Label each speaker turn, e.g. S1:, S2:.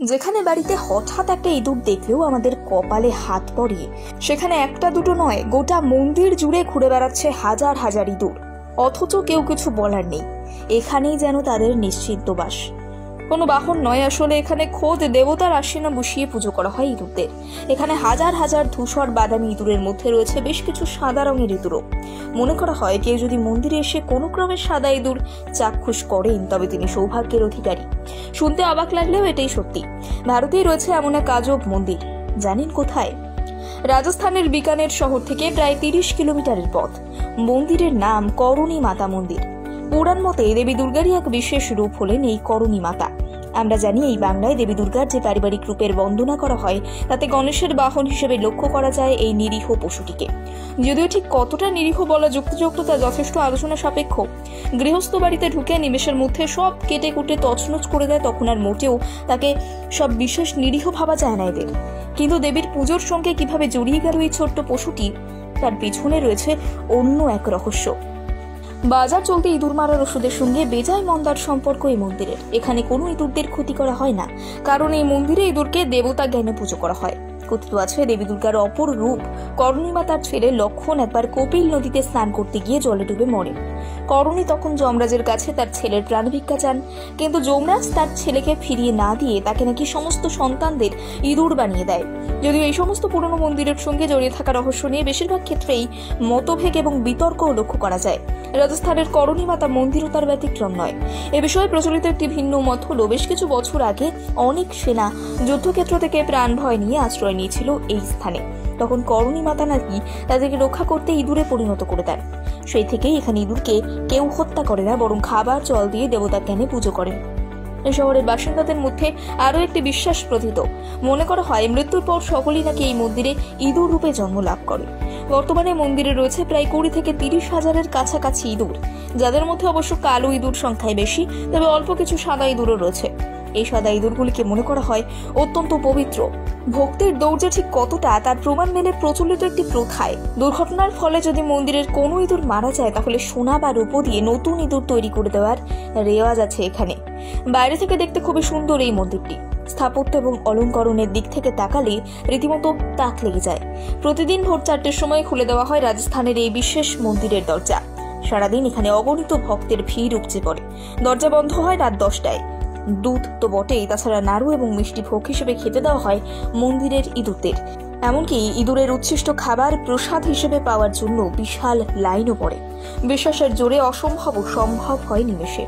S1: যেখানে বাড়িতে হঠাৎ একটা ইঁদুর দেখলেও আমাদের কপালে হাত পড়ে, সেখানে একটা দুটো নয়, গোটা মন্দির জুড়ে ঘুরে বেড়াচ্ছে হাজার হাজার ইঁদুর, অথচ কেউ কিছু বলার নেই। এখানেই যেন তাদের নিশ্চিন্ত বাস। কোনো বাহন নয়, আসলে এখানে খোদ দেবতার আশীনা বসিয়ে পুজো করা হয় ইঁদুরদের। এখানে হাজার হাজার ধূসর বাদামি ইঁদুরের মধ্যে রয়েছে বেশ কিছু সাদা রঙের ইঁদুরও। মনে করা হয় কেউ যদি মন্দিরে এসে কোনো ক্রমে সাদা ইঁদুর চাক্ষুষ করেন তবে তিনি সৌভাগ্যের অধিকারী। শুনতে অবাক লাগলেও এটাই সত্যি। ভারতেই রয়েছে এমন এক আজব মন্দির। জানেন কোথায়? রাজস্থানের বিকানের শহর থেকে প্রায় 30 কিলোমিটারের পথ। মন্দিরের নাম করণী মাতা মন্দির। পুরাণ মতে দেবী দুর্গারই এক বিশেষ রূপ হলেন এই করণী মাতা। আমরা জানি এই বাংলায় দেবী দুর্গার যে পারিবারিক রূপের বন্দনা করা হয় তাতে গণেশের বাহন হিসেবে লক্ষ্য করা যায় এই নিরীহ পশুটিকে। যদিও ঠিক কতটা নিরীহ বলা যুক্তিযুক্ত তা যথেষ্ট আলোচনা সাপেক্ষ। গৃহস্থ বাড়িতে ঢুকে নিমেষের মধ্যে সব কেটে কুটে তছনছ করে দেয়, তখন আর মোটেও তাকে সব বিশেষ নিরীহ ভাবা যায় না এদের। কিন্তু দেবীর পুজোর সঙ্গে কিভাবে জড়িয়ে গেল এই ছোট্ট পশুটি, তার পিছনে রয়েছে অন্য এক রহস্য। বাজার চলতে ইঁদুর মারার ওষুধের সঙ্গে বেজায় মন্দার সম্পর্ক এই মন্দিরের। এখানে কোনো ইঁদুরদের ক্ষতি করা হয় না, কারণ এই মন্দিরে ইঁদুরকে দেবতা জ্ঞানে পুজো করা হয়। কথিত আছে দেবী দুর্গার অপর রূপ করণী মাতার ছেলে লক্ষণ একবার কপিল নদীতে স্নান করতে গিয়ে জলে ডুবে মরে। করণী তখন যমরাজের কাছে তার ছেলের প্রাণ ভিক্ষা চান, কিন্তু যমরাজ তার ছেলেকে ফিরিয়ে না দিয়ে তাকে নাকি সমস্ত সন্তানদের ইঁদুর বানিয়ে দেয়। যদিও এই সমস্ত পুরনো মন্দিরের সঙ্গে জড়িয়ে থাকা রহস্য নিয়ে বেশিরভাগ ক্ষেত্রেই মতভেদ এবং বিতর্কও লক্ষ্য করা যায়। রাজস্থানের করণী মাতা মন্দিরও তার ব্যতিক্রম নয়। এ বিষয়ে প্রচলিত একটি ভিন্ন মত হলো, বেশ কিছু বছর আগে অনেক সেনা যুদ্ধক্ষেত্র থেকে প্রাণ ভয় নিয়ে আশ্রয় নিয়েছিল এই স্থানে। তখন করণী মাতা নাকি তাদেরকে রক্ষা করতে ইঁদুরে পরিণত করে দেন। সেই থেকেই এখানে ইঁদুরকে কেউ হত্যা করে না, বরং খাবার জল দিয়ে দেবতা জ্ঞানে পুজো করেন। এই শহরের বাসিন্দাদের মধ্যে আরও একটি বিশ্বাস প্রথিত। মনে করা হয় মৃত্যুর পর সকলেই নাকি এই মন্দিরে ইঁদুর রূপে জন্ম লাভ করে। বর্তমানে মন্দিরে রয়েছে প্রায় 20 থেকে 30 হাজারের কাছাকাছি ইঁদুর, যাদের মধ্যে অবশ্য কালো ইঁদুর সংখ্যায় বেশি, তবে অল্প কিছু সাদা ইঁদুরও রয়েছে। এই সাদা ইঁদুরগুলিকে মনে করা হয় অত্যন্ত পবিত্র। ভক্তির দৌড় ঠিক কতটা তার প্রমাণ মেলে প্রচলিত একটি প্রথায়। দুর্ঘটনার ফলে যদি মন্দিরের কোনো ইঁদুর মারা যায় তাহলে সোনা বা রূপো দিয়ে নতুন ইঁদুর তৈরি করে দেওয়ার রেওয়াজ আছে এখানে। বাইরে থেকে দেখতে খুবই সুন্দর এই মন্দিরটি। স্থাপত্য এবং অলঙ্করণের দিক থেকে তাকালে রীতিমতো তাক লেগে যায়। প্রতিদিন ভোর 4টের সময় খুলে দেওয়া হয় রাজস্থানের এই বিশেষ মন্দিরের দরজা। সারাদিন এখানে অগণিত ভক্তের ভিড় উপচে পড়ে। দরজা বন্ধ হয় রাত 10টায়। দুধ তো বটেই, তাছাড়া নাড়ু এবং মিষ্টি ভোগ হিসেবে খেতে দেওয়া হয় মন্দিরের ইঁদুরদের। এমনকি ইঁদুরের উচ্ছিষ্ট খাবার প্রসাদ হিসেবে পাওয়ার জন্য বিশাল লাইনও পড়ে। বিশ্বাসের জোরে অসম্ভব সম্ভব হয় নিমেষে।